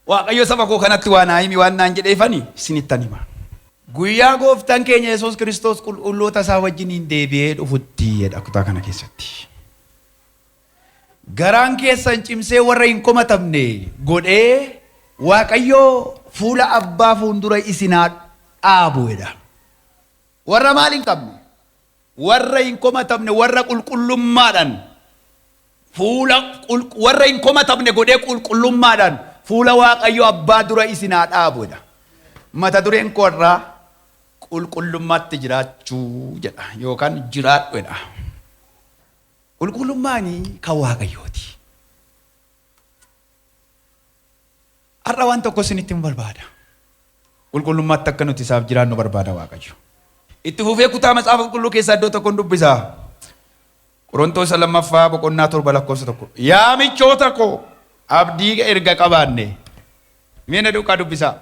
Waaqayyo saba koo kanatti waan haayimi waan naan jedheefani isinittan hima. Guyyaa gooftaan keenya Yesuus Kiristoos qulqulloota isaa wajjiniin deebi'ee dhufutti jedha kutaa kana keessatti. Garaan keessan cimsee warra hin komatamne godhee Waaqayyo fuula abbaa fuuldura isinaa dhaabu jedha. Warra maal hin qabne? Warra hin komatamne warra qulqullummaadhaan warra hin komatamne godhee qulqullummaadhaan fuula Waaqayyo abbaa dura isinaa dhaabu jedha. Mata dureen koo irraa qulqullummaatti jiraachuu jedha yookaan jiraadhu jedha. Qulqullummaani kan Waaqayyooti. Har'a waan tokko isinitti hin barbaada. Qulqullummaatti akka nuti isaaf jiraannu barbaada Waaqayyo. Itti fufee kutaa macaafa qulqulluu keessaa iddoo tokkoon dubbisaa. Qorontoos 2:7 Yaa michoota koo abdii erga qabaanne mee na duukaa dubbisaa.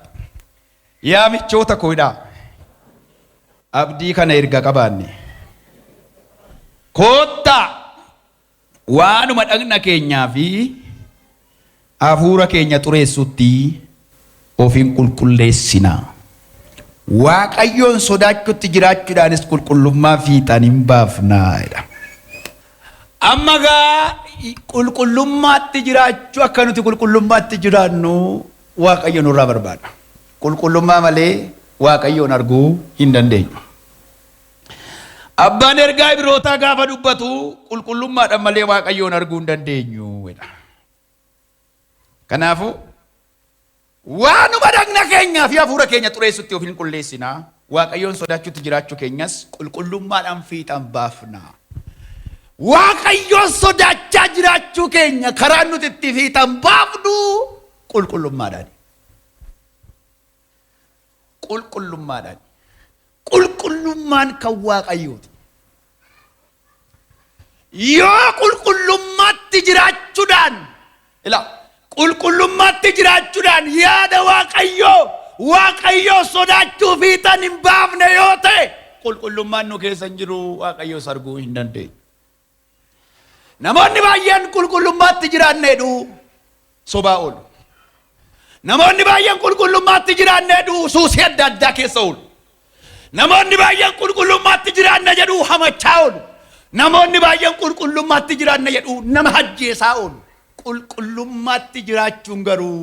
Yaa michoota koodha abdii kana erga qabaanne koottaa waanuma dhagna keenyaa fi hafuura keenya xureessutti ofiin qulqulleessinaa. Waaqayyoon sodaachuutti jiraachuudhaanis qulqullummaa fiixaan hin baafnaa. Amma gaa qulqullummaatti jiraachuu akka nuti qulqullummaatti jiraannu Waaqayyo nurraa barbaada. Qulqullummaa malee Waaqayyoon arguu hin dandeenyu. Abbaan ergaa Ibrootaa gaafa dubbatu qulqullummaadhaan malee Waaqayyoon arguu hin dandeenyu. Kanaafuu waanuma dhagna keenyaa fi hafuura keenya xureessutti ofiin qulqulleessinaa. Waaqayyoon sodaachuutti jiraachuu keenyas qulqullummaadhaan fiixaan baafnaa. Waaqayyoon sodaachaa jiraachuu keenya karaa nuti itti fiixaan baafnu qulqullummaadhaan. Qulqullummaadhaan. Qulqullummaan kan Waaqayyooti. Yoo qulqullummaatti jiraachuudhaan qulqullummaatti jiraachuudhaan yaada Waaqayyoo sodaachuu fiixaan hin baafne yoo ta'e qulqullummaan nu keessa hin jiru Waaqayyoos arguu hin dandeenyu. Namoonni baay'een qulqullummaatti jiraanneedhu sobaa oolu. Namoonni baay'een qulqullummaatti jiraanneedhu suusii adda addaa keessa oolu. Namoonni baay'een qulqullummaatti jiraanne jedhu hamachaa oolu. Namoonni baay'een qulqullummaatti jiraanne jedhu nama hajjeesaa oolu. Qulqullummaatti jiraachuun garuu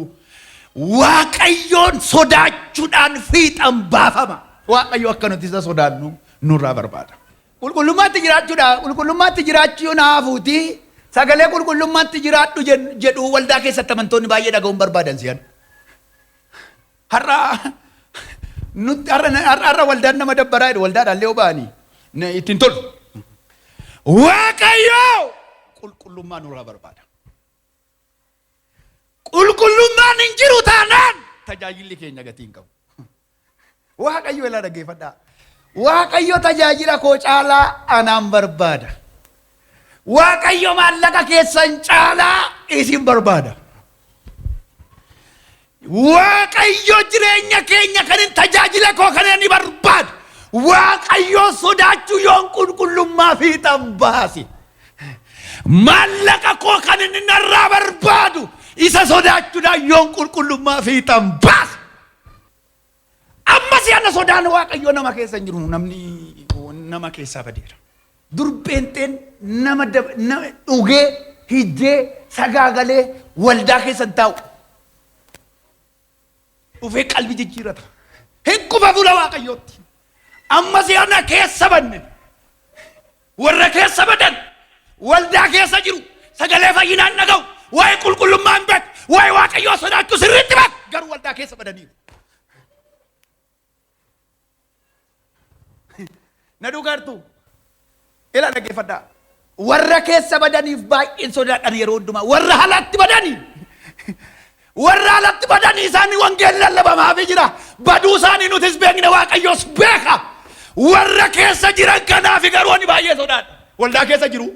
Waaqayyoon sodaachuudhaan fiixaan baafama. Waaqayyo akka nuti isa sodaannu nurraa barbaada. Qulqullummaatti jiraachuun haafuuti sagalee qulqullummaatti jiraadhu jedhu waldaa keessatti amantoonni baay'ee dhaga'uun barbaadan si'an. Har'a waldaan nama dabbaraa jedhu waldaadhaan illee ba'anii ittiin tolu. Waaqayyo qulqullummaa nurraa barbaada. Qulqullummaan hin jiru taanaan tajaajilli keenya gatii hin qabu. Waaqayyo ilaa dhaggeeffadhaa. Waaqayyo tajaajila koo caalaa anaan barbaada. Waaqayyo maallaqa keessan caalaa isin barbaada. Waaqayyo jireenya keenya kanin tajaajila koo kana ni barbaada. Waaqayyo sodaachuu yoon qulqullummaa fiixaan baase. Maallaqa koo kanin narraa barbaadu isa sodaachuudhaan yoon qulqullummaa fiixaan baase. Amma si'ana sodaan Waaqayyo nama keessa hin jiru. Namni nama keessaa badeera. Durbeenteen nama dhugee hiddee sagaagalee waldaa keessan taa'u. Dhufee qalbii jijjiirata. Hin kufa fuula Waaqayyootti. Amma si'ana keessa banne warra keessa badan waldaa keessa jiru sagalee fayyinaan dhaga'u waa'ee qulqullummaa hin beeku waa'ee Waaqayyoo sodaachuu sirriitti beeku garuu waldaa keessa badaniiru. Na dhugaartu ila dhaggeeffadhaa. Warra keessa badaniif baay'een sodaadhaan yeroo hundumaa warra alatti badanii isaanii wangeelli lallabamaa jira. Baduu isaanii nutis beekne Waaqayyoos beeka. Warra keessa jiran kanaaf garuu ani baay'ee sodaadha. Waldaa keessa jiru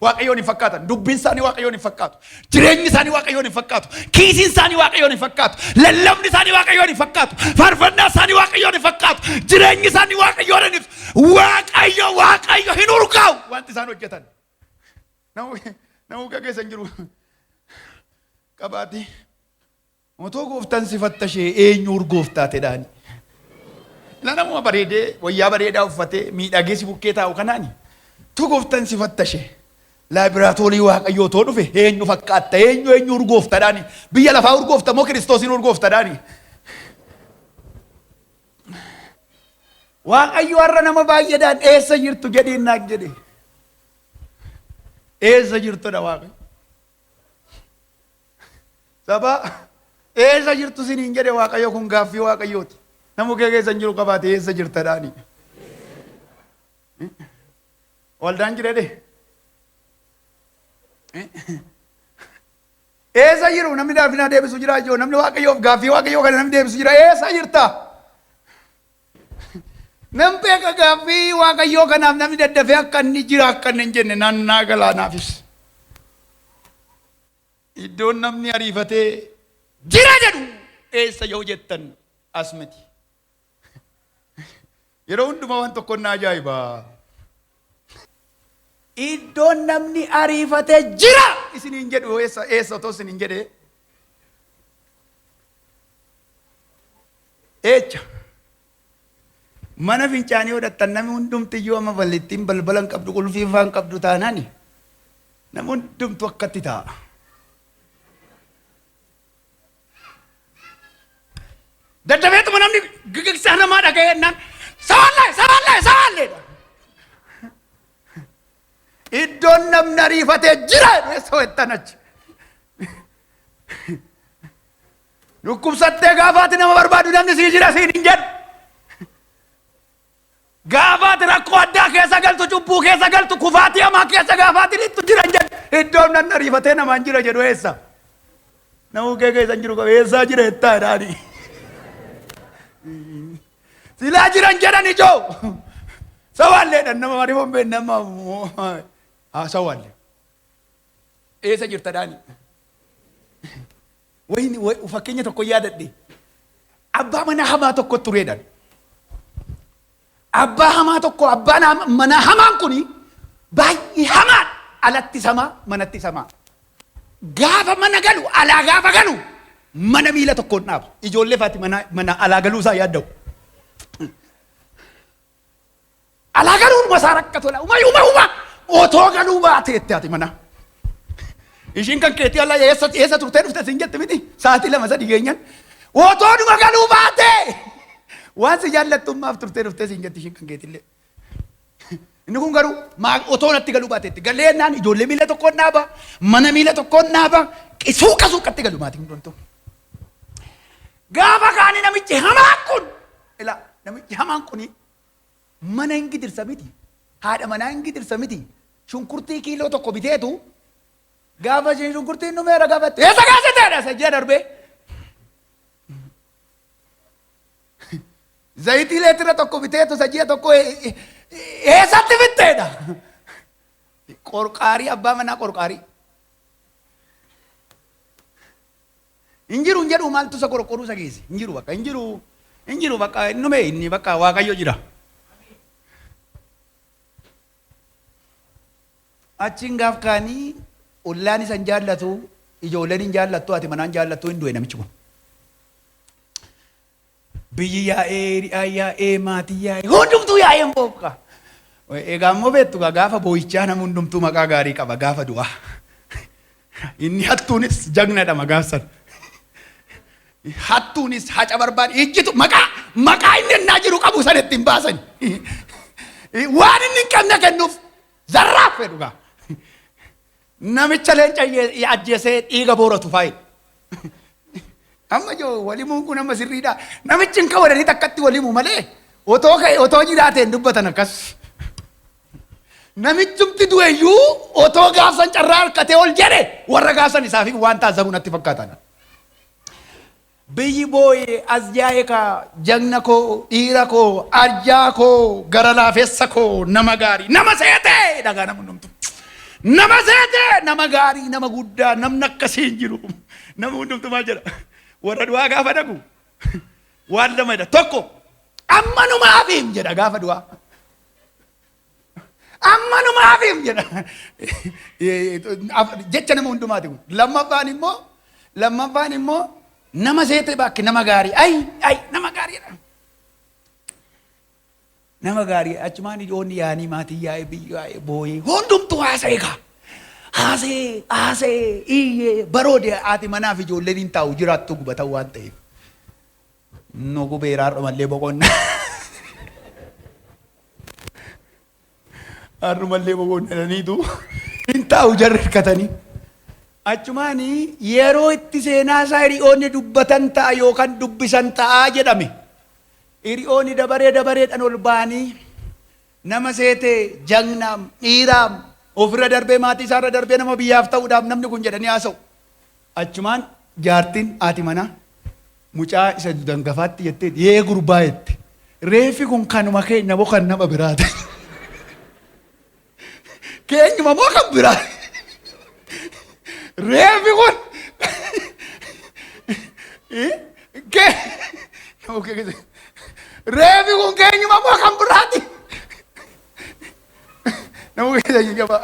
Waaqayyoon hin fakkaatan. Dubbiin isaanii Waaqayyoon hin fakkaatu. Jireenyi isaanii Waaqayyoon hin fakkaatu. Kiisiin isaanii Waaqayyoon hin fakkaatu. Lallabni isaanii Waaqayyoon hin fakkaatu. Faarfannaa isaanii Waaqayyoon hin fakkaatu. Jireenyi isaanii Waaqayyoon hin Waaqayyo hin urgaa'u wanti isaan hojjetan. Namuuqa keessa hin jiru. Qabaati Otoo gooftaan si fattashee eenyu urgooftaa tedhaani. Namuma bareedee wayyaa bareedaa uffatee miidhagee si bukkee taa'u kanaani. Tu gooftaan si fattashee laabiraatoorii waaqayyoo too dhufe eenyu fakkaatta eenyu urgooftaadhaani. Biyya lafaa urgoofta moo Kiristoosiin urgooftaadhaani. Waaqayyo har'a nama baay'eedhaan eessa jirtu jedhiin naaf jedhe. Eessa jirtudha waaqayyo. Saba eessa jirtu siniin jedhe waaqayyo kun gaaffii waaqayyooti. Namu kee keessan jiru qabaate eessa jirtadhaani. Waldaan jiredhe. Eessa jiru namni daafina deebisu jira joo namni waaqayyoof gaaffii waaqayyoo kana namni deebisu jira eessa jirta. Nam beeka gaaffii waaqayyoo kanaaf namni daddafee akka inni jira akka inni hin jenne naannaa galaanaafis. Iddoon namni ariifatee jira jedhu eessa yoo jettan as miti. Yeroo hundumaa waan tokko na ajaa'iba. Iddoon namni ariifatee jira isiniin jedhu eessa otoo isiniin jedhe. Eecha. Mana fincaanii hodhattan namni hundumtiyyuu amma bal'ittiin balbala hin qabdu qulfii faan qabdu taanaani. Namni hundumtu akkatti taa'a. Daddabeetuma namni gigigsaa namaa dhaga'ee jennaan sawaalleedha. Iddoon namni ariifatee jira eessa wettan achi. Dhukkubsattee gaafaati nama barbaadu namni sii jira siin hin jedhu. Gaafaati rakkoo addaa keessa galtu cubbuu keessa galtu kufaatii hamaa keessa gaafaati littu jira hin jedhu. Iddoon namni ariifatee namaan jira jedhu eessa. Namuu kee keessan jiru qabu eessaa jira jettaa jedhaani. Silaa jiran jedhan ijoo. Sawaalleedhaan nama mariifoon been nama sawaallee. Eessa jirta dhaani. Wayini fakkeenya tokko yaadadhe. Abbaa mana hamaa tokko tureedhaan. Abbaa hamaa tokko abbaan mana hamaan kuni baay'ee hamaan alatti samaa manatti samaa. Gaafa mana galu alaa gaafa galu mana miila tokkoon dhaabu. Ijoollee faati mana alaa galuu isaa yaadda'u. Alaa galuun masaa rakkatu la uma otoo galuu baateetti ati mana. Ishiin kan keetii alla eessa turtee dhufte siin jette miti sa'aatii 2-3 geenyan. Otoo dhuma galuu baatee waan si jaallattummaaf turtee dhufte siin jette ishiin kan keetillee. Inni kun garuu otoo natti galuu baateetti galeennaan ijoollee miila tokkoon dhaaba mana miila tokkoon dhaaba suuqatti galu maatiin hundumtuu. Gaafa kaanii namichi hamaan kun ila namichi hamaan kuni mana hin gidirsa miti haadha manaa hin gidirsa miti shunkurtii kiiloo tokko biteetu gaafa isheen shunkurtiin numeera gaafatte eessa gaasiteedha sajjii darbee zayitii leetira tokko biteetu sajjii tokko eessatti bitteedha qorqaarii abbaa manaa qorqaarii injiru hin jedhu maaltu isa qorqoruu isa geesse injiru bakka nume inni bakka waaqayyo jira. Achiin gaaf kaanii ollaan isan jaallatu ijoolleen hin jaallattu ati manaan jaallattu hin du'e namichi kun. Biyyi yaa'ee maatii yaa'ee hundumtuu yaa'ee hin boobqa. Egaa immoo beektu gaafa boo'ichaa nama hundumtuu maqaa gaarii qaba gaafa du'a. Inni hattuunis jagnadha maqaan sana. Hattuunis haca barbaade ijjitu maqaa inni ennaa jiru qabu san ittiin baasan. Waan inni hin qabne kennuuf zarraaf fedhu gaa. Namicha leenca ajjeesee dhiiga booratu faayi. Amma joo walimuun kun amma sirriidha. Namichi hin kawadanii takkatti walimuu malee otoo jiraateen dubbatan akkas. Namichumti du'eeyyuu otoo gaafsan carraa harkatee ol jedhe warra gaafsan isaaf waan taasisamu natti fakkaatan. Biyyi boo'ee as jaa'ee kaa jagna koo dhiira koo arjaa koo gara laafessa koo nama gaarii nama seetee dhagaa nama hundumtu. Nama seetee nama gaarii nama guddaa namni akkasii hin jiru. Nama hundumtu maal jedha warra du'aa gaafa dhagu waan lamadha tokko ammanumaaf him jedha gaafa du'aa. Ammanumaaf him jedha jecha nama hundumaati kun. Lammaffaan immoo nama seete bakki nama gaarii ay nama gaariidha. Nama gaarii achumaan ijoolli yaanii maatii yaa'ee biyya yaa'ee booyee hundumtuu haasa'ee kaa haasa'ee iyyee baroode haati manaaf ijoolleen hin taa'u jiraattu gubatan waan ta'eef nu gubeeraa dhumallee boqonnaa har'umallee boqonnaniitu hin taa'u jarri hirkatanii achumaan yeroo itti seenaa isaa hiriyoonni dubbatan ta'a yookaan dubbisan ta'aa jedhame. Hiriyoonni dabareedhaan ol ba'anii nama seete jagnaam dhiiraam ofirra darbee maatii isaarra darbee nama biyyaaf ta'uudhaaf namni kun jedhanii haasa'u. Achumaan jaartiin haati manaa mucaa isa dangafaatti jettee yee gurbaa jette reefi kun kanuma keenya moo kan nama biraati? Keenyuma moo kan biraati? Reefi kun reefi kun keenyuma moo kan biraati? Namu keessa jaba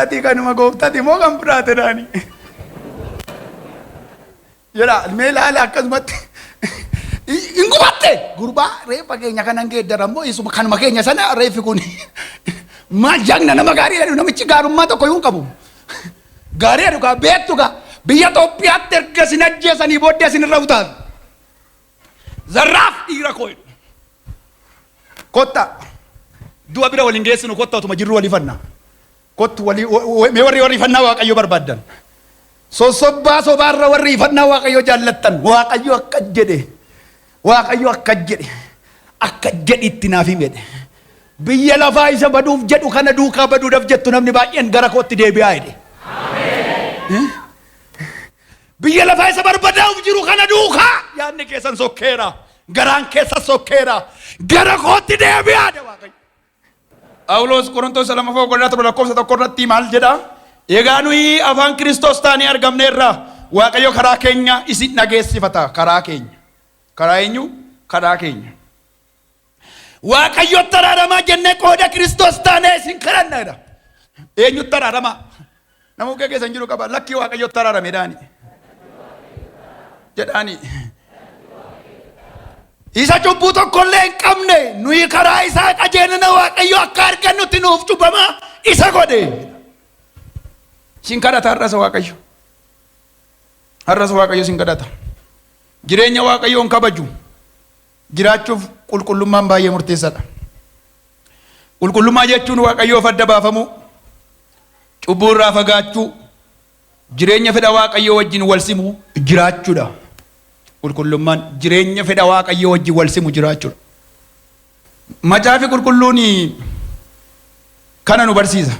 ati kanuma gooftati moo kan biraati daani? Jira mee laala akkasumatti hin gubatte gurbaa reefa keenya kanan geeddarammoo isuma kanuma keenya sana reefi kun maal jagna nama gaarii jedhu namichi gaarummaa tokko yoo qabu gaarii jedhu kaa beektu kaa biyya Itoophiyaatti erga sin ajjeesanii booddee sin irra utaatu zarraaf dhiira koo jedhu kotta du'a bira waliin geessinu kotta utuma jirru walii fanna kottu mee warri fannaa Waaqayyo barbaaddan sosobbaa sobaarra warri fannaa Waaqayyo jaallattan Waaqayyo akka jedhe itti naaf himedhe biyya lafaa isa baduuf jedhu kana duukaa baduudhaaf jettu namni baay'een gara kootti deebi'aa jedhe. Biyya lafaa isa barbadaa'uuf jiru kana duukaa yaadni keessan sokkeera garaan keessa sokkeera gara kootti deebi'aa jedhe Waaqayyo. Phaawulos Qorontos 2:1 maal jedha? Egaa nuyi afaan Kiristoos taanee argamneerra Waaqayyo karaa keenya isin dhageessifata. Karaa keenya karaa eenyu? Karaa keenya Waaqayyo taraaramaa jennee qooda Kiristoos taanee isin kadhanneedha. Eenyu taraaramaa? Namuu keessan jiru qaba lakkii Waaqayyo taraarame daani jedhaani isa cubbuu tokkollee hin qabne nuyi karaa isaa qajeelina Waaqayyo akka argannutti nuuf cubbamaa isa godhe. Sin kadhata har'as Waaqayyo. Har'as Waaqayyo sin kadhata. Jireenya Waaqayyoon kabaju. Jiraachuuf qulqullummaan baay'ee murteessaadha. Qulqullummaa jechuun Waaqayyoof adda baafamuu, cubbuu irraa fagaachuu, jireenya fedha Waaqayyoo wajjin wal simuu jiraachuudha. Qulqullummaan jireenya fedha Waaqayyoo wajjin wal simuu jiraachuudha. Macaafi qulqulluun kana nu barsiisa.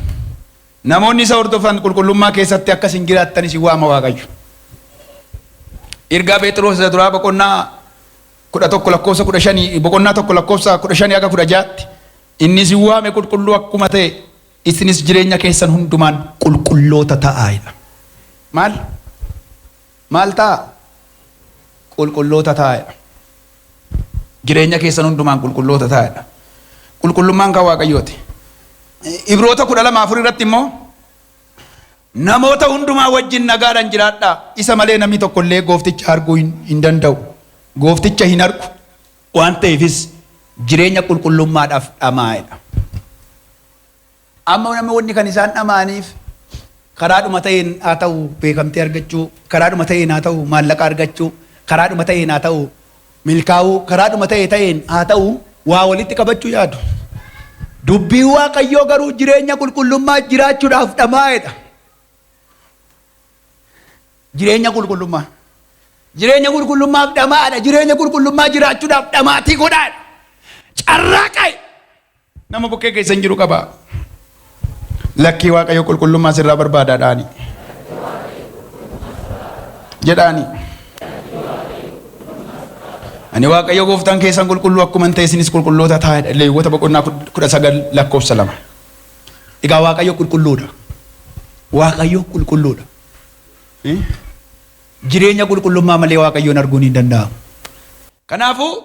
Namoonni isa hordofan qulqullummaa keessatti akkasin jiraattan isin waama Waaqayyo. Ergaa Phexros isa duraa boqonnaa 11:15 boqonnaa 1:15 aga 16 inni isin waame qulqulluu akkuma ta'e isinis jireenya keessan hundumaan qulqulloota ta'aa. Maal ta'a? Qulqulloota ta'aa. Jireenya keessan hundumaan qulqulloota ta'aa. Qulqullummaan kan Waaqayyooti. Ibroota 12:4 irratti immoo namoota hundumaa wajjin nagaadhaan jiraadhaa isa malee namni tokko illee goofticha arguu hin danda'u. Goofticha hin argu waan ta'eefis jireenya qulqullummaadhaaf dhamaa'edha. Amma namoonni kan isaan dhamaaniif karaadhuma ta'een haa ta'u beekamtee argachuu, karaadhuma ta'een haa ta'u maallaqa argachuu, karaadhuma ta'een haa ta'u milkaa'uu, karaadhuma ta'een haa ta'u waa walitti qabachuu yaadu. Dubbii Waaqayyoo garuu jireenya qulqullummaa jiraachuudhaaf dhamaa'edha. Jireenya qulqullummaa. Jireenya qulqullummaaf dhamaa'edha. Jireenya qulqullummaa jiraachuudhaaf dhamaatii godhaadha. Carraaqaa nama bukkee keessan jiru qaba. Lakkii Waaqayyo qulqullummaa sirraa barbaadaadhaani jedhaani. Ani Waaqayyo gooftaan keessan qulqulluu akkuma ta'e isinis qulqulloota ta'aa. Leewwota boqonnaa 19:2. Egaa Waaqayyo qulqulluudha. Waaqayyo qulqulluudha. Jireenya qulqullummaa malee Waaqayyoon arguun hin danda'amu. Kanaafuu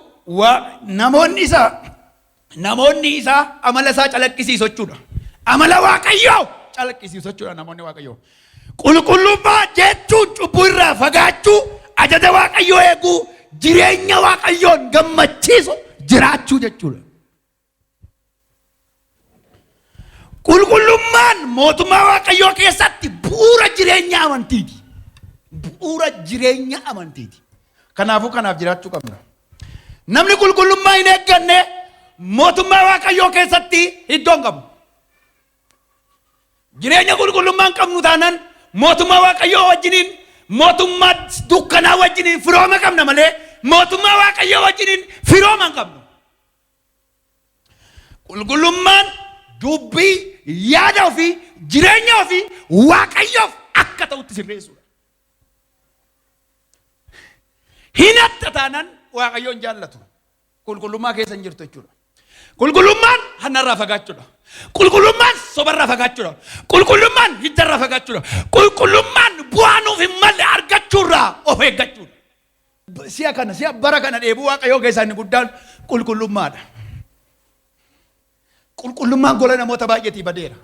namoonni isaa amala isaa calaqqisiisu jechuudha. Amala Waaqayyoo calaqqisiisu jechuudha namoonni Waaqayyoo. Qulqullummaa jechuun cubbuu irraa fagaachuu, ajaja waaqayyoo eeguu jireenya waaqayyoon gammachiisu jiraachuu jechuudha. Qulqullummaan mootummaa waaqayyoo keessatti bu'uura jireenya amantiiti. Bu'uura jireenya amantiiti. Kanaafuu kanaaf jiraachuu qabna. Namni qulqullummaa hin eegganne mootummaa waaqayyoo keessatti iddoo hin qabu. Jireenya qulqullummaa hin qabnu taanaan mootummaa waaqayyoo wajjiniin mootummaa dukkanaa wajjiniin firooma qabna malee mootummaa waaqayyoo wajjiniin firooma hin qabnu. Qulqullummaan dubbii yaada ofii jireenya ofii waaqayyoof akka ta'utti sirreessuudha. Hinatta taanaan waaqayyoon jaallatu qulqullummaa keessa hin jirtu jechuudha. Qulqullummaan hanarraa fagaachuudha. Qulqullummaan sobarraa fagaachuudha. Qulqullummaan hiddarraa fagaachuudha. Qulqullummaan bu'aa nuuf hin malle argachuurraa of eeggachuudha. Si'a bara kana dheebuu waaqayyoo keessaa inni guddaan qulqullummaadha. Qulqullummaan gola namoota baay'eetii badeera.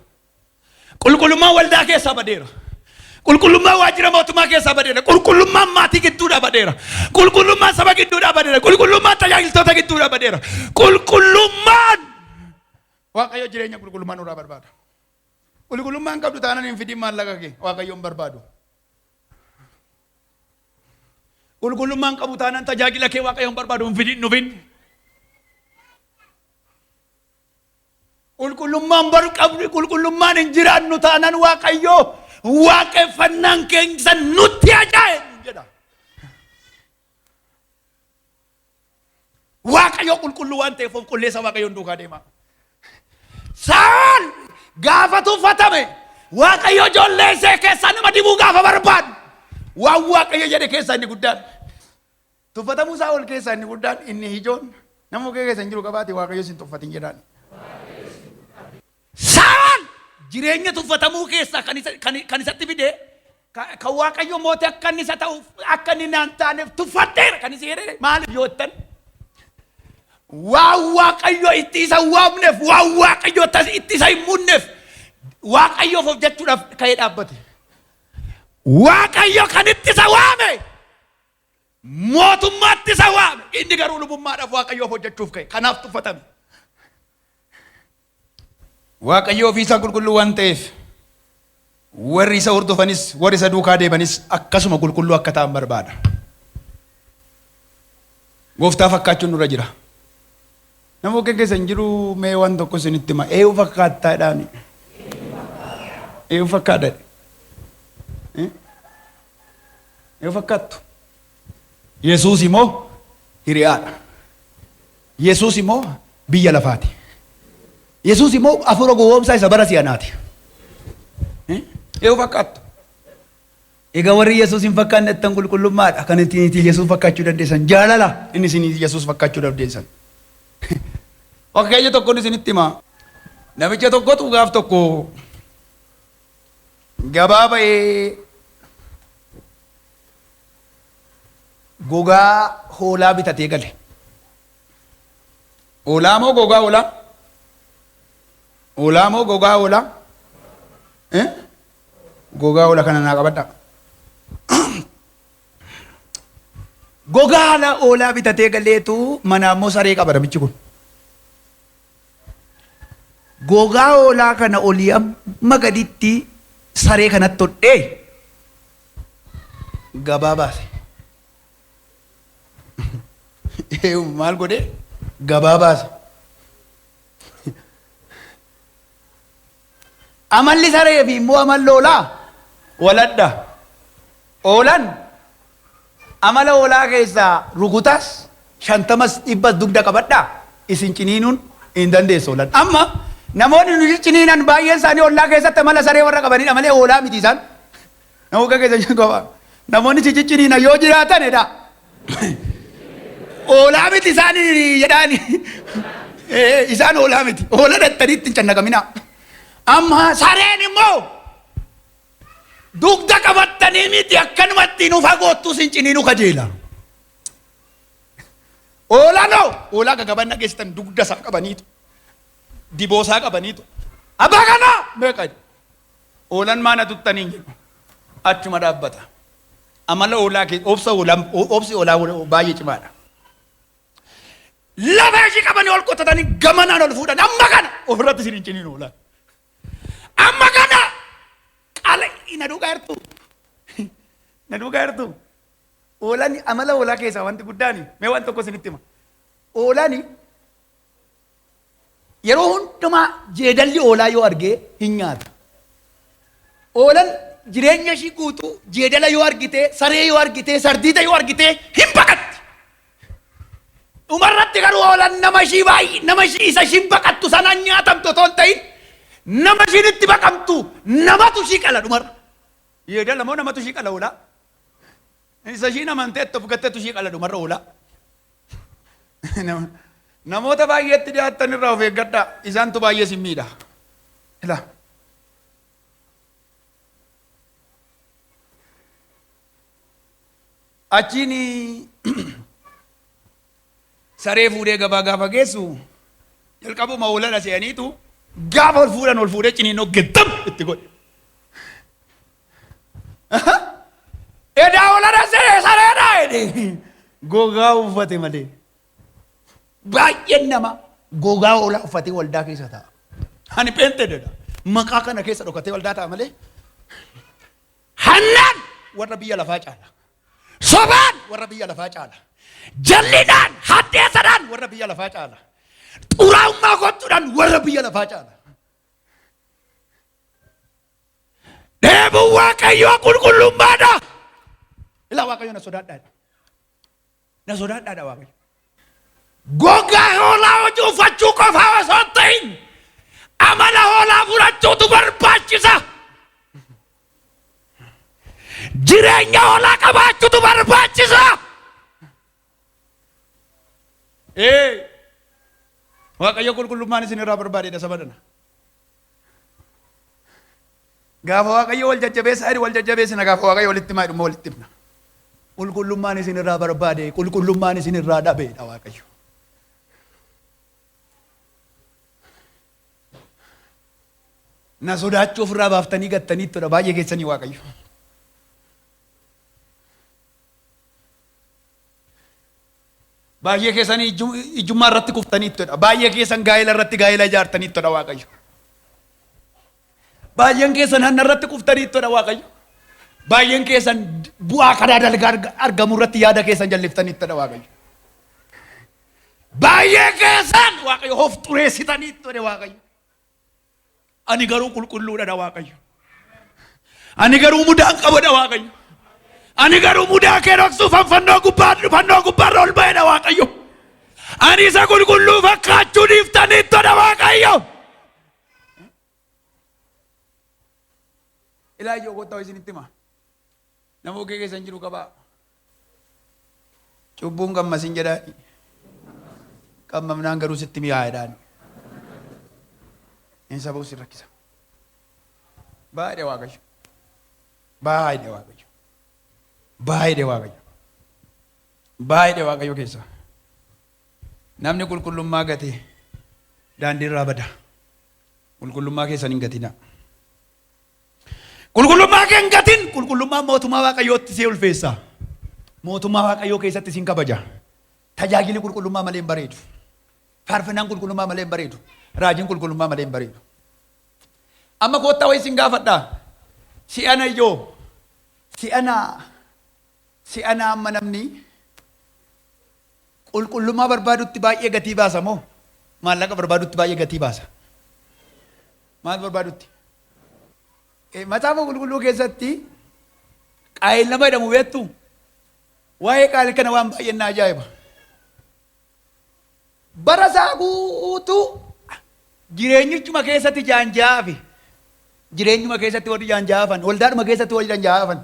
Qulqullummaan waldaa keessaa badeera. Qulqullummaan waajjira mootummaa keessaa badeera. Qulqullummaan maatii gidduudhaa badeera. Qulqullummaan saba gidduudhaa badeera. Qulqullummaan tajaajiltoota gidduudhaa badeera. Qulqullummaan waaqayyo jireenya qulqullummaan nurraa barbaada. Qulqullummaan qabdu taanaan hin fidin maallaqa kee waaqayyoon barbaadu. Qulqullummaan qabu taanaan tajaajila kee waaqayyoon barbaadu hin fidin nufin. Qulqullummaan baru qabdu qulqullummaan hin jiraannu taanaan waaqayyoo waaqeffannaan keessa nutti ajaa'ibu jedha. Waaqayyoo qulqulluu waan ta'eef qulqulleessa waaqayyoon duukaa deema. Saa'ol gaafa tuffatame waaqayyo ijoollee isaa keessaa nama dibuu gaafa barbaadu waan waaqayyo jedhe keessaa inni guddaan. Tuffatamuu Saa'ol keessaa inni guddaan inni ijoon nama keessa hin jiru qabaate waaqayyo sin tuffatin jedhaan. Saa'ol jireenya tuffatamuu keessaa kan isatti fide kan waaqayyo mootii akka inni isa ta'uuf akka inni naan taaneef tuffatteera kan isi jedhe maaliif yoottan waan waaqayyo itti isa waamneef waan waaqayyo itti isa hin muunneef waaqayyoof of jechuudhaaf ka'ee dhaabbate. Waaqayyo kan itti isa waame mootummaatti isa waame inni garuu lubummaadhaaf waaqayyoof hojjechuuf ka'e kanaaf tuffatame. Waaqayyo ofii isaa qulqulluu waan ta'eef warri isa hordofanis warri isa duukaa deemanis akkasuma qulqulluu akka ta'an barbaada. Gooftaa fakkaachuun nurra jira. Nama keessa hin jiru mee waan tokko isinitti hima eenyu fakkaattaadhaani. Eenyu fakkaadha. Eenyu fakkaattu. Yesuus immoo hiriyaadha. Yesuus immoo biyya lafaati. Yesuus immoo afura gowwoomsaa isa bara si'anaati. Eenyu fakkaattu. Egaa warri Yesuus hin fakkaanne ettan qulqullummaadha kan ittiin Yesuus fakkaachuu dandeessan jaalala inni isin Yesuus fakkaachuu dandeessan. Waaqayyo tokkoon isinitti hima. Namicha tokkotu gaaf tokko gabaa ba'ee gogaa hoolaa bitatee gale. Hoolaa moo gogaa hoolaa? Hoolaa moo gogaa hoolaa? Gogaa hoolaa kana naa qabadha. Gogaa hoolaa bitatee galeetu mana ammoo saree qaba namichi kun. Gogaa hoolaa kana olii amma gaditti saree kanatti hodhee gabaa baase. Maal godhee gabaa baase. Amalli saree fi immoo amalli hoolaa waladha. Hoolaan amala hoolaa keessaa rukutas 50 dhibbas dugda qabadhaa isin ciniinuun hin dandeessu hoolaan. Amma namoonni nu ciniinan baay'een isaanii hoolaa keessatti amala saree warra qabanidha malee hoolaa miti isaan. Namoota keessa qaba. Namoonni ciniinan yoo jiraatan edha. Hoolaa miti isaan jedhaani. Isaan hoolaa miti. Hoolaa dhattaniitti hin cannaqamina. Amma sareen immoo dugda qabattanii miti akkanumatti nu fagoottu sin ciniinu kajeela. Hoolaan hoolaa gagabanna keessan dugda isaa qabaniitu diboosaa qabaniitu abbaa kanaa beekaa hoolaan maana tuttaniin jedhu achuma dhaabbata. amala oolaa ke obsi oolaa baay'ee cimaadha. Lafa ishii qabanii ol qotatanii gamanaan ol fuudhan amma kana ofirratti isin hin ciniin oolaa. Amma kana qala ina dhugaa jirtu. Na dhugaa jirtu. Oolani amala oolaa keessaa wanti guddaani mee waan tokko isinitti hima. Oolani yeroo hundumaa jeedalli oolaa yoo argee hin nyaata. Oolan jireenya ishii guutuu jeedala yoo argite, saree yoo argite, sardiida yoo argite hin baqatti. Dhumarratti garuu oolan nama ishii baay'ee nama ishii isa ishii baqattu sanaan nyaatamtu otoo hin ta'in nama ishiin itti baqamtu namatu ishii qala dhumarra. Jeedala moo namatu ishii qala oolaa? Isa ishii namanteettu fugatteettu ishii qala dhumarra oolaa. Namoota baay'eetti dhiyaattan irraa of eeggadhaa. Isaantu baay'ee simmiidha. Ilaa. Achiin saree fuudhee gabaa gaafa geessu jalqabuma oolana se'aniitu gaafa ol fuudhee ciniinoo geddam itti godhe. Edaa oolana se'ee sareedhaa jedhee gogaa uffate malee. Baay'een nama gogaa oolaa uffatee waldaa keessa ta'a. Ani peenteedha. Maqaa kana keessa dhokatee waldaa ta'a malee. Hannaan warra biyya lafaa caala. Sobaan warra biyya lafaa caala. Jallinaan haddeessadhaan warra biyya lafaa caala. Xuraa'ummaa gochuudhaan warra biyya lafaa caala. Deemuun Waaqayyoo qulqullummaadha. Ilaa Waaqayyo na sodaadhaadha. Na sodaadhaadha Waaqayyo. Gogaa hoolaa hojii uffachuu qofaa osoo hin ta'in amala hoolaa fudhachuutu barbaachisa. Jireenya hoolaa qabaachuutu barbaachisa. Waaqayyo qulqullummaan isin irraa barbaadedha sabadana. Gaafa Waaqayyo wal jajjabeessina gaafa Waaqayyo walitti himaa dhumma walitti himna. Qulqullummaan isin irraa barbaade qulqullummaan isin irraa dhabeedha Waaqayyo. Na sodaachuu ofirraa baaftanii gattaniittudha baay'ee keessanii Waaqayyo. Baay'ee keessanii ijummaa irratti kuftaniittudha. Baay'ee keessan gaa'ela irratti gaa'ela ijaartaniittudha Waaqayyo. Baay'een keessan hanna irratti kuftaniittudha Waaqayyo. Baay'een keessan bu'aa karaa dalgaa argamu irratti yaada keessan jalliftaniittudha Waaqayyo. Baay'ee keessan Waaqayyo of xureessitaniittudha Waaqayyo. Ani garuu qulqulluudha Waaqayyo. Ani garuu mudaan qabudha Waaqayyo. Ani garuu mudaa kee dhoksuuf fannoo gubbaarra ol ba'edha Waaqayyo. Ani isa qulqulluu fakkaachuu dhiiftaniittudha Waaqayyo. Ilaa ijoo kottaa isinitti hima. Nama ogee keessan jiru qabaa. Cubbuun qammasin jedhaani. Qammamnaan garuu sitti mi'aayedhaani. Insa ba'u si rakkisa. Baay'ee Waaqayyo. Baay'ee Waaqayyo. Baay'ee Waaqayyo. Baay'ee Waaqayyo keessa. Namni qulqullummaa gate daandii irraa bada. Qulqullummaa keessan hin gatina. Qulqullummaa kee hin gatin. Qulqullummaa mootummaa Waaqayyootti si ulfeessa. Mootummaa Waaqayyoo keessatti sin kabaja. Tajaajilli qulqullummaa malee hin bareedu. Faarfannaan qulqullummaa malee hin bareedu. Raajiin qulqullummaa malee hin bareedu. Amma koottaa wayii sin gaafadhaa. Si'ana ijoo. Si'ana amma namni qulqullummaa barbaadutti baay'ee gatii baasa moo maallaqa barbaadutti baay'ee gatii baasa? Maal barbaadutti? Macaafa qulqulluu keessatti qaayil nama jedhamu beektu waa'ee qaayil kana waan baay'ee na ajaa'iba. Bara isaa guutuu jireenyichuma keessatti jaanjaafi jireenyuma keessatti warri jaanjaafan waldaadhuma keessatti warri jaanjaafan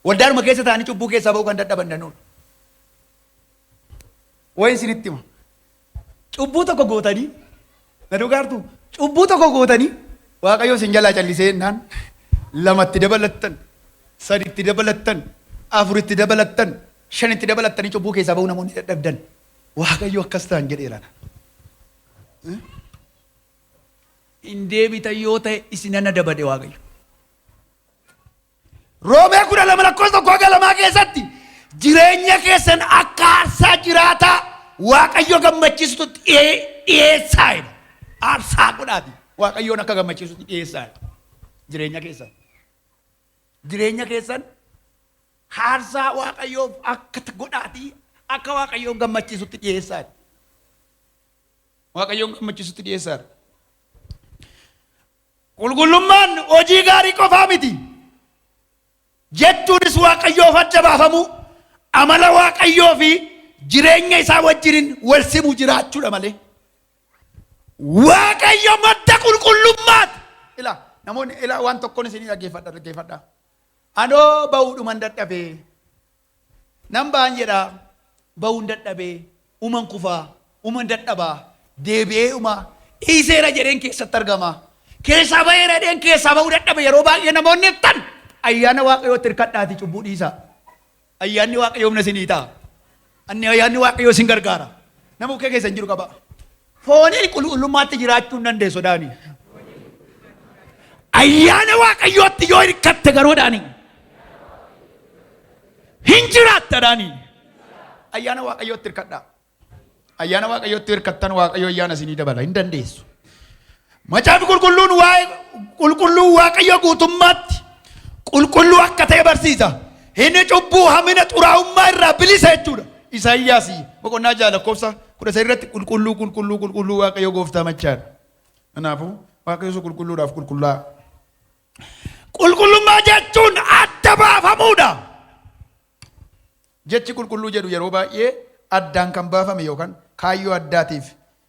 waldaadhuma keessa ta'anii cubbuu keessaa ba'uu kan dadhaban danuudha. Wayin isinitti hima. Cubbuu tokko gootanii na dhugaartu cubbuu tokko gootanii Waaqayyo isin jalaa callisee naan lamatti dabalattan saditti dabalattan afuritti dabalattan shanitti dabalattanii cubbuu keessaa ba'uu namoonni dadhabdan Waaqayyo akkas ta'an jedheerana. Hin deebitan yoo ta'e isin ana dabade Waaqayyo. Roomee kudha lama lakkoofsa tokko haga lamaa keessatti jireenya keessan akka aarsaa jiraataa Waaqayyo gammachiisutti dhiyeessaa. Aarsaa godhaati. Waaqayyoon akka gammachiisutti dhiyeessaa. Jireenya keessan aarsaa Waaqayyoof akka godhaati. Akka Waaqayyoon gammachiisutti dhiyeessaa. Waaqayyoon gammachiisutti dhiyeessaa. Qulqullummaan hojii gaarii qofaa miti. Jechuunis Waaqayyoof adda baafamu amala Waaqayyoo fi jireenya isaa wajjin wal simu jiraachuudha malee. Waaqayyo madda qulqullummaati. Namoonni waan tokkoon isinii dhaggeeffadha. Anoo ba'uudhuman dadhabee nan ba'an jedhaa ba'uun dadhabee uman kufaa uman dadhabaa deebi'ee dhiiseera jedheen keessatti argama. Keessaa ba'eera jedheen keessaa ba'uu dadhabe yeroo baay'ee namoonni tan ayyaana Waaqayyootti hirkadhaati cubbuu dhiisa. Ayyaanni Waaqayyoo humna isinii ta'a. Ayyaanni Waaqayyoo isin gargaara. Nama kee keessa hin jiru qaba. Fooniin qulqullummaatti jiraachuu hin dandeessu daani. Ayyaana Waaqayyootti yoo hirkatte garoodhaani hin jiraatta daani. Ayyaana Waaqayyootti hirkadha. Ayyaana Waaqayyootti hirkattan Waaqayyo ayyaana isinii dabala hin dandeessu. Macaafi qulqulluun waa'ee qulqulluu Waaqayyo guutummaatti qulqulluu akka ta'e barsiisa. Inni cubbuu hamina xuraa'ummaa irraa bilisa jechuudha. Isaayyaas boqonnaa 6 lakkoofsa 13 irratti qulqulluu Waaqayyo gooftaa machaadha. Kanaafuu Waaqayyo qulqulluudhaaf qulqullaa. Qulqullummaa jechuun adda baafamuudha. Jechi qulqulluu jedhu yeroo baay'ee addaan kan baafame yookaan kaayyoo addaatiif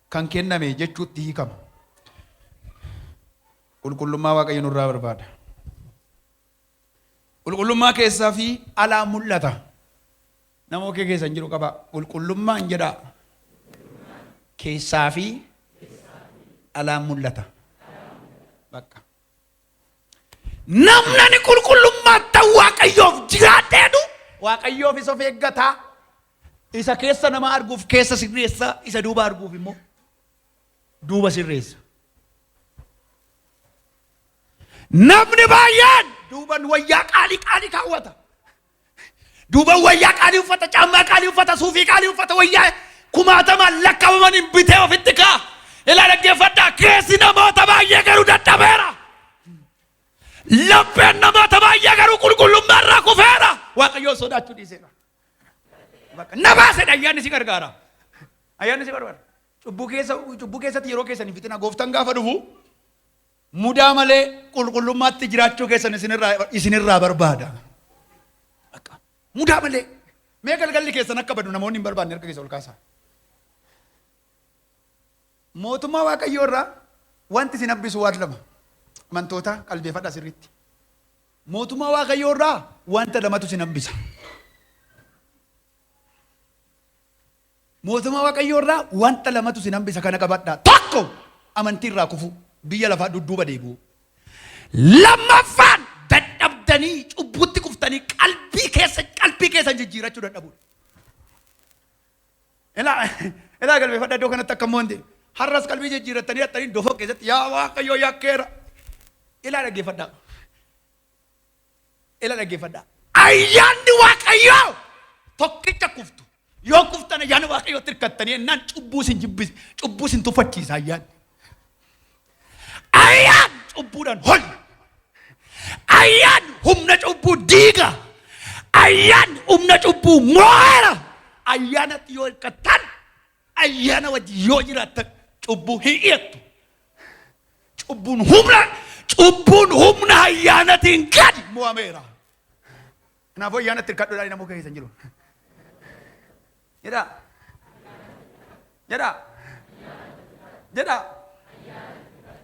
kan kenname jechuutti hiikama. Qulqullummaa Waaqayyo nurraa barbaada. Qulqullummaa keessaa fi alaa mul'ata. Nama kee keessa hin jiru qaba. Qulqullummaa hin jedhaa. Keessaa fi alaa mul'ata. Bakka. Namni qulqullummaa ta'u Waaqayyoof jiraadheedu Waaqayyoof isa of eeggataa. Isa keessa nama arguuf keessa sirreessa. Isa duuba arguuf immoo duuba sirreessa. Namni baay'een duuban wayyaa qaalii kaawwata. Duuban wayyaa qaalii uffata, caammaa qaalii uffata, suufii qaalii uffata, wayyaa kumaatamaan lakkaa'amaniin bitee ofitti kaa. Ilaa dhaggeeffadhaa keessi namoota baay'ee garuu dadhabeera. Lapheen namoota baay'ee garuu qulqullummaa irraa kufeera. Waaqayyoon sodaachuu dhiiseera. Nabaasedha ayyaanni si gargaara. Ayyaanni si gargaara. Cubbuu keessatti yeroo keessan hin fitina gooftaan gaafa dhufu mudaa malee qulqullummaatti jiraachuu keessan isinirraa barbaada. Mudaa malee mee galgalli keessan akka badu namoonni hin barbaanne harka keessa ol kaasaa. Mootummaa Waaqayyoo irraa wanti isin abbisu waan lama. Amantoota qalbeeffadha sirriitti. Mootummaa Waaqayyoo irraa wanta lamatu isin hambisa. Mootummaa Waaqayyoo irraa wanta lamatu isin hambisa kana qabadhaa. Tokko amantii irraa kufu biyya lafaa dudduuba deebi'u. Lammaffaan dadhabdanii cubbutti kuftanii qalbii keessa jijjiirachuu dadhabuudha. Ilaa galbeeffadha iddoo kanatti akka moonte har'as qalbii jijjiirattanii hattanii dofoo keessatti yaa Waaqayyoo yakkeera. Ilaa dhaggeeffadhaa. Ayyaanni Waaqayyoo tokkicha kuftu. Yoo kuftan ayyaana Waaqayyootti hirkattanii ennaan cubbuu isin tuffachiisa ayyaanni. Ayyaan cubbuudhaan holi. Ayyaan humna cubbuu diiga. Ayyaan humna cubbuu moo'eera. Ayyaanatti yoo hirkattan ayyaana wajjin yoo jiraattan cubbuu hin dhiyeettu. Cubbuun humna ayyaanatiin gadi mo'ameera. Kanaafuu ayyaanatti hirkadhuudhaan nama keessa hin jiru. Jedhaa.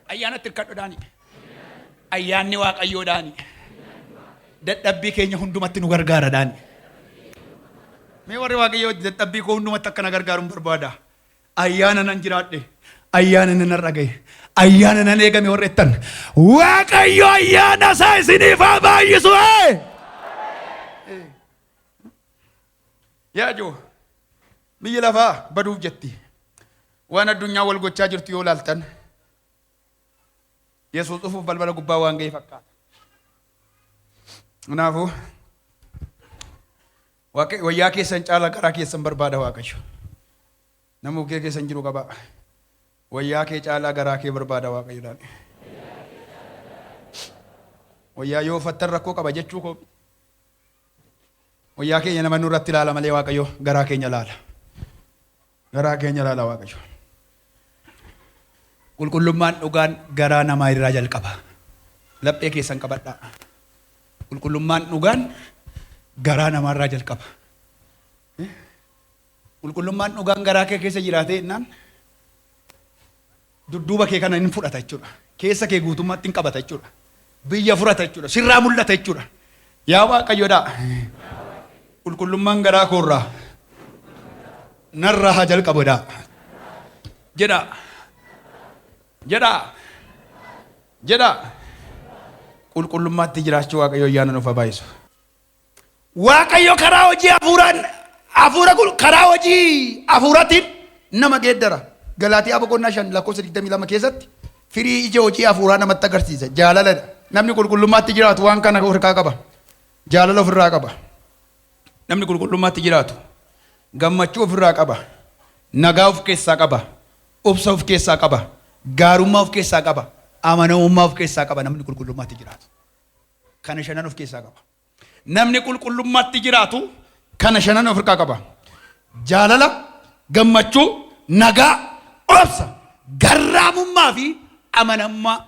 Ayyaanatti hirkadhuudhaani. Ayyaanni Waaqayyoodhaani. Dadhabbii keenya hundumatti nu gargaaradhaani. Mee warri Waaqayyoo dadhabbii koo hundumatti akka na gargaaruun barbaada. Ayyaana nan jiraadhe. Ayyaana nan argage. Ayyaana nan eegame warri ettan. Waaqayyo ayyaana isaa isiniif haa baay'isu. Yaajoo biyyi lafaa baduuf jetti. Waan addunyaa wal gochaa jirtu yoo laaltan. Yesuus dhufuuf balbala gubbaa waan ga'e fakkaata. Naafu wayyaa keessan caala garaa keessan barbaada Waaqayyo. Namuu kee keessan jiru qaba. Wayyaa kee caala garaa kee barbaada Waaqayyo. Wayyaa yoo uffattan rakkoo qaba jechuu koo. Wayyaa keenya nama nurratti ilaala malee Waaqayyo garaa keenya ilaala. Garaa keenya ilaala Waaqayyo. Qulqullummaan dhugaan garaa namaa irraa jalqaba. Laphee keessan qabadhaa. Qulqullummaan dhugaan garaa namaa irraa jalqaba. Qulqullummaan dhugaan garaa kee keessa jiraate jennaan dudduuba kee kana hin fudhata jechuudha. Keessa kee guutummaatti hin qabata jechuudha. Biyya furata jechuudha. Sirraa mul'ata jechuudha. Yaa Waaqayyoodhaa. Qulqullummaan garaa koorraa narraa haa jalqabudha. Jedha. Jedha. Jedha. Qulqullummaatti jiraachuu Waaqayyo ayyaana nuuf haa baay'isu. Waaqayyo karaa hojii karaa hojii hafuuratiin nama geeddara. Galaatiyaa boqonnaa 5 lakkoofsa 22 keessatti firii ija hojii hafuuraa namatti agarsiisa. Jaalaladha. Namni qulqullummaatti jiraatu waan kana ofirraa qaba. Jaalala ofirraa qaba. Namni qulqullummaatti jiraatu gammachuu ofirraa qaba. Nagaa of keessaa qaba. Obsa of keessaa qaba. Gaarummaa of keessaa qaba. Amanamummaa of keessaa qaba. Namni qulqullummaatti jiraatu kana shanan of keessaa qaba. Namni qulqullummaatti jiraatu kana shanan ofirraa qaba. Jaalala, gammachuu, nagaa, obsa, garraamummaa fi amanamummaa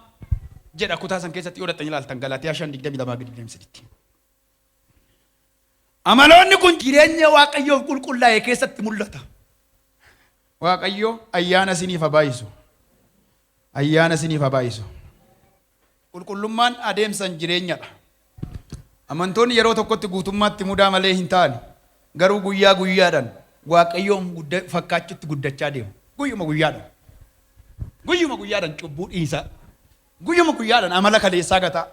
jedha kutaa san keessatti yoo dhattanii ilaaltan Galaatiyaa 5:22-23. Amaloonni kun jireenya Waaqayyoof qulqullaa'e keessatti mul'ata. Waaqayyo ayyaana isiniif haa baay'isu. Ayyaana isiniif haa baay'isu. Qulqullummaan adeemsan jireenyadha. Amantoonni yeroo tokkotti guutummaatti mudaa malee hin taane garuu guyyaa guyyaadhaan Waaqayyoon fakkaachuutti guddachaa deemu. Guyyuma guyyaadhaan. Guyyuma guyyaadhaan cubbuu dhiisa. Guyyuma guyyaadhaan amala kaleessaa gataa.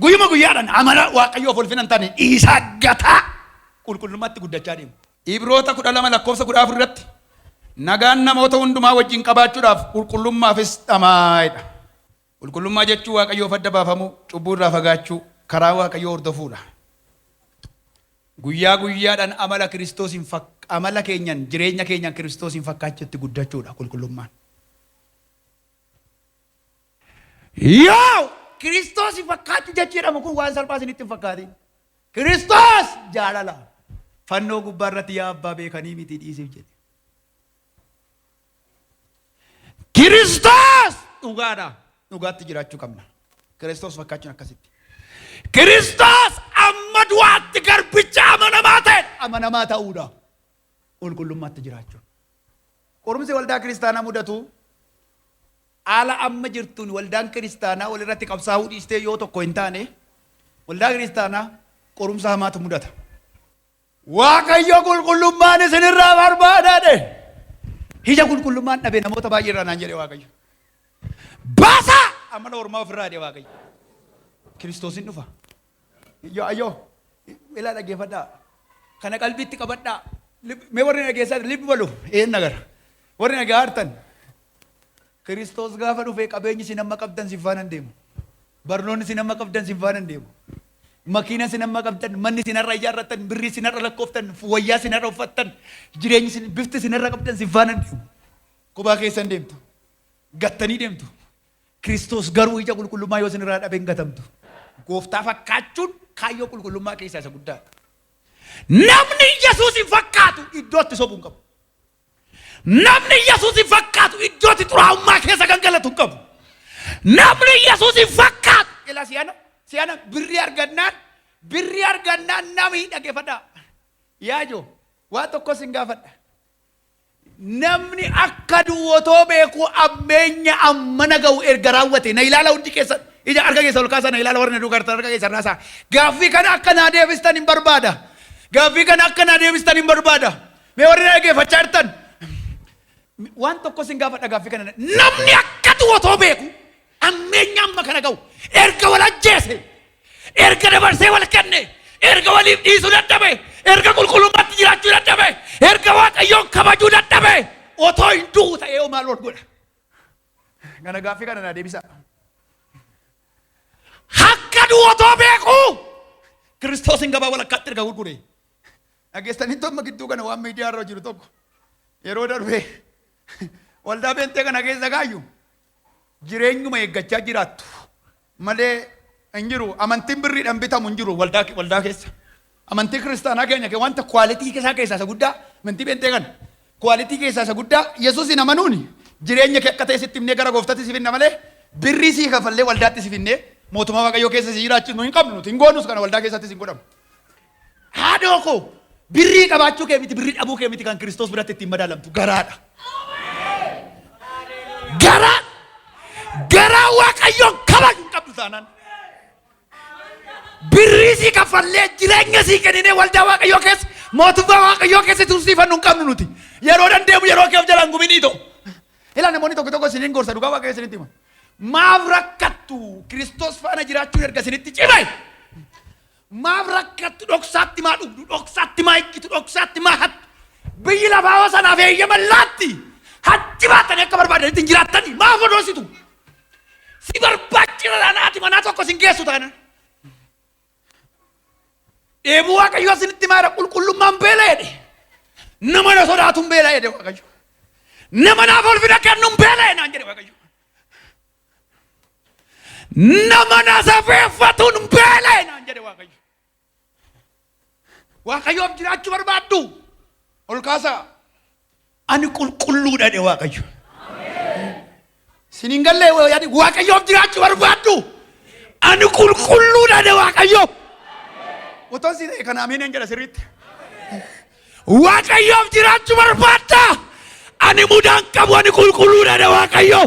Guyyuma guyyaadhaan amala Waaqayyoof ulfina hin taane dhiisaa gataa. Qulqullummaatti guddachaa deemu. Ibroota 12 lakkoofsa 14 irratti nagaan namoota hundumaa wajjin qabaachuudhaaf qulqullummaafis dhamaa'edha. Qulqullummaa jechuun Waaqayyoof adda baafamuu, cubbuu irraa fagaachuu, karaa Waaqayyoo hordofuudha. Guyyaa guyyaadhaan amala keenyan jireenya keenyan Kiristoosiin fakkaachuutti guddachuudha qulqullummaan. Yoo Kiristoosiin fakkaachuu jechuudhamu kun waan salphaa isinitti hin fakkaatin. Kiristoos jaalala. Fannoo gubbaa irratti yaa Abbabee kanii miti dhiisiif jedhe. Kiristoos dhugaadha. Dhugaatti jiraachuu qabna. Kiristoos fakkaachuun akkasitti. Kiristoos amma du'aatti garbicha amanamaa ta'uudha. Qulqullummaatti jiraachuun. Qorumsi waldaa kiristaanaa mudatu haala amma jirtuun waldaan kiristaanaa walirratti qabsaa'uu dhiistee yoo tokko hin taane waldaa kiristaanaa qorumsa hamaatu mudata. Waaqayyo qulqullummaan isinirraa barbaadaadhe. Hija qulqullummaan dhabe namoota baay'ee irraa naan jedhe Waaqayyo. Baasa amala ormaa ofirraa jedhe Waaqayyo. Kiristoosin dhufa. Ayyoo ilaa dhaggeeffadhaa. Kana qalbiitti qabadhaa. Mee warri dhageessaa libbi balu een nagara. Warri nagaa hartan. Kiristoos gaafa dhufee qabeenyi isin amma qabdan sin faana hin deemu. Barnoonni isin amma qabdan sin faana hin deemu. Makiina isin amma qabdan, manni isin irra ijaarratan, birrii isin irra lakkooftan, wayyaa isin irra uffattan, jireenyi isin bifti isin irra qabdan sin faana hin deemu. Kophaa keessan deemtu. Gattanii deemtu. Kiristoos garuu ija qulqullummaa yoo isin irraa dhabe hin gatamtu. Gooftaa fakkaachuun kaayyoo qulqullummaa keessaa isa guddaadha. Namni Yesuusin fakkaatu iddootti sobuu hin qabu. Namni Yesuusin fakkaatu iddootti xuraa'ummaa keessa gangalatu hin qabu. Namni Yesuusin fakkaatu ila siyaana birrii argannaan namni dhaggeeffadhaa. Yaajoo waan tokko sin gaafadha. Namni akka duwwatoo beeku ammeenya ammana ga'u erga raawwate na ilaala hundi keessan ija harka keessa ol kaasaa na ilaala warra na duugartan harka keessa raasaa. Gaaffii kana akka naa deebistan hin barbaada. Gaaffii kana akka naa deebistan hin barbaada. Mee warri na dhaggeeffachaa jirtan waan tokko sin gaafadha gaaffii kana. Namni akka duwwatoo beeku ammeenya amma kana ga'u erga wal ajjeese erga dabarsee wal kenne erga waliif dhiisuu dadhabe erga qulqullummaatti jiraachuu dadhabe erga Waaqayyoon kabajuu dadhabe otoo hin du'u ta'ee oo maal godha? Kana gaaffii kana naa deebisa. Akka du'u otoo beeku Kiristoos hin gabaa walakkaatti erga gurgure. Dhageessanii tomma gidduu kana waan miidiyaa irra jiru tokko yeroo darbee waldaa beentee kana keessa gaayyu jireenyuma eeggachaa jiraattu malee hin jiru. Amantiin birriidhaan bitamu hin jiru waldaa keessa. Amantii kiristaanaa keenya ke wanta kwaalitii keessaa isa guddaa amantii beentee kana kwaalitii keessaa isa guddaa Yesuusin amanuuni jireenya kee akka ta'e sitti himnee gara gooftaatti si finna malee birrii sii kafallee waldaatti si finnee mootummaa Waaqayyoo keessa si jiraachifnu hin qabnu nuti hin goonus kana waldaa keessatti hin godhamu. Haadhoo koo birrii qabaachuu kee miti birrii dhabuu kee miti kan Kiristoos biratti ittiin madaalamtu garaadha. Garaa Waaqayyoon kabaju hin qabdu taanaan. Birrii sii kafallee jireenya sii kennine waldaa Waaqayyoo keessa mootummaa Waaqayyoo keessa tursiifannu hin qabnu nuti. Yeroo dandeemu yeroo keef jalaan guminii ta'u. Ilaa namoonni tokko isiniin gorsa dhugaa Waaqayyoo isinitti hima. Maaf rakkattu Kiristoos faana jiraachuu erga isinitti cimee. Maaf rakkattu dhoksaatti maa dhugdu dhoksaatti maa iccitu dhoksaatti maa hattu. Biyyi lafaa hoo sanaaf eeyyama laatti. Hatti baatanii akka barbaadanitti hin jiraattanii maaf odoositu. Si barbaachisa laanaati manaa tokko sin geessu taana. Dheebuu Waaqayyoo isinitti maara qulqullummaan beela'edhe. Nama na sodaatuun beela'edhe Waaqayyo. Nama naaf ulfina kennuun beela'e naan jedhe Waaqayyo. Nama na safeeffatuun beela'e naan jedhe Waaqayyo. Waaqayyoof jiraachuu barbaaddu ol kaasaa. Ani qulqulluudha jedhe Waaqayyo. Siniin gallee yaadi Waaqayyoof jiraachuu barbaaddu. Ani qulqulluudha jedhe Waaqayyo. Otoon si ta'e kana amiin jedha sirriitti. Waaqayyoof jiraachuu barbaadda. Ani mudaan qabu ani qulqulluudha jedhe Waaqayyo.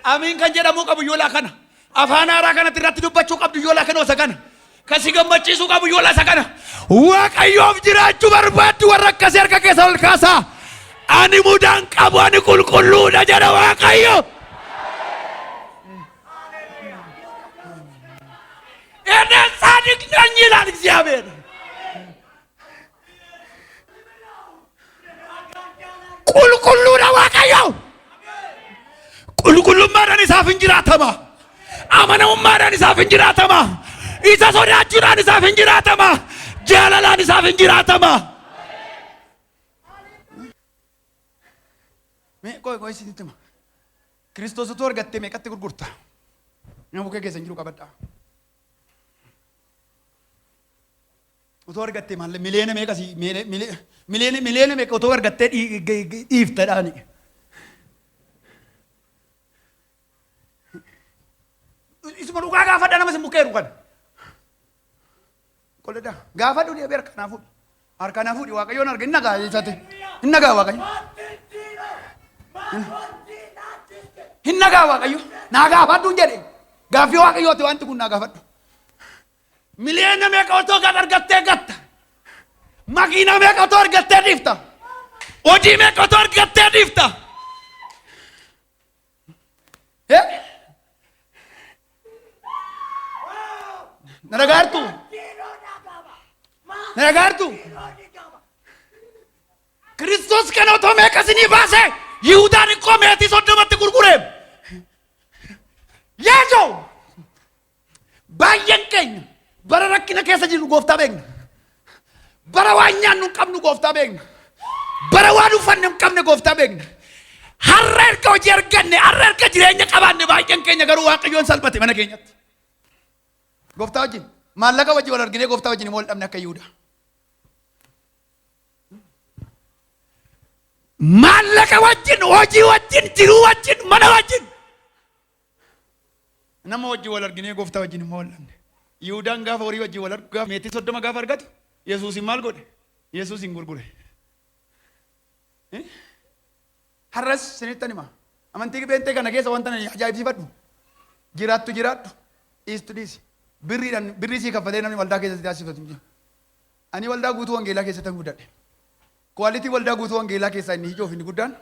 Amiin kan jedhamu qabu yoolaa kana. Afaan haaraa kanatti irratti dubbachuu qabdu yoolaa kana osa kana. Kasi gammachiisuu qabu yoolaa isa kana. Waaqayyoof jiraachuu barbaaddu warra akkasii harka keessa ol kaasaa. Ani mudaan qabu ani qulqulluudha jedhe Waaqayyo. Eden sadik nang ይላል እግዚአብሔር. ቁልቁሉudha Waaqayyo. Qulqullummaadhaan isaaf hin jiraatama. Amanamummaadhaan isaaf hin jiraatama. Isa sodaachuudhaan isaaf hin jiraatama. Jaalalaan isaaf hin jiraatama. Koy isinitti hima. Kiristoos utuu argattee meeqatti gurgurta? Nama bukkee keessa hin jiru qabadhaa. Utuu argattee maalle miliyoona meeqasi miliyoona meeqa utuu argattee dhiiftadhaani. Isuma dhugaa gaafadha nama sin bukkee dhugan. Qoledhaa gaafadhu deebii harkanaa fuudhi Waaqayyoon arga inni nagaa isate inni nagaa Waaqayyo. Hin nagaa Waaqayyo naa gaafadhu jedhe gaaffii Waaqayyooti wanti kun naa gaafadhu. Miliyoona meeqa otoo gad argattee gatta. Makiina meeqa otoo argattee dhiifta. Hojii meeqa otoo argattee dhiifta. Nagaartu. Kiristoos kana otoo meeqa sinii baase Yihuudaan ikkoo meetii soddomatti gurgureem. Yeesoo baay'een keenya bara rakkina keessa jirru gooftaa beekna. Bara waan nyaannu hin qabnu gooftaa beekna. Bara waan uffanne hin qabne gooftaa beekna. Har'a erga hojii arganne har'a erga jireenya qabaanne baay'een keenya garuu Waaqayyoon salphate mana keenyatti. Gooftaa wajjin maallaqa wajjin wal arginee gooftaa wajjin immoo wal dhabne akka Yihuudaa. Maallaqa wajjin hojii wajjin jiruu wajjin mana wajjin. Nama wajjin wal arginee gooftaa wajjin immoo wal dhabne. Yihuudaan gaafa horii wajjin wal argu gaafa meetii 30 gaafa argatu Yesuusin maal godhe? Yesuusin gurgure. Har'as sinittan hima. Amantii beentee kana keessa wanta ajaa'ibsiifadhu. Jiraattu dhiistu dhiisi. Birrii sii kaffalee namni waldaa keessatti taasifatu. Ani waldaa guutuu wangeelaa keessatti hin guddadhe. Kwaalitii waldaa guutuu wangeelaa keessaa inni ijoo fi inni guddaan.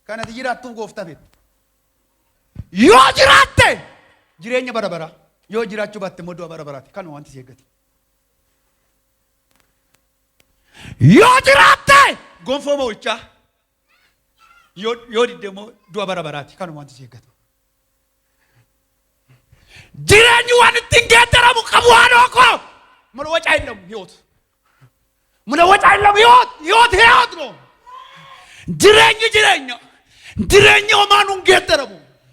Kanati jiraattuuf gooftaa feetu. Yoo jiraatte jireenya bara baraa. Yoo jiraachuu baatte immoo du'a bara baraati. Kanuma wanti si eeggate. Yoo jiraatte gonfoo mo'ichaa. Yoo didde immoo du'a bara baraati. Kanuma wanti si eeggate. jireenyi waan ittiin geeddaramu qabu haadhoo koo mana wacaa hin lamu hiyyoot mana wacaa hin lamu hiyyoot no jireenyi homaa nuun geeddaramu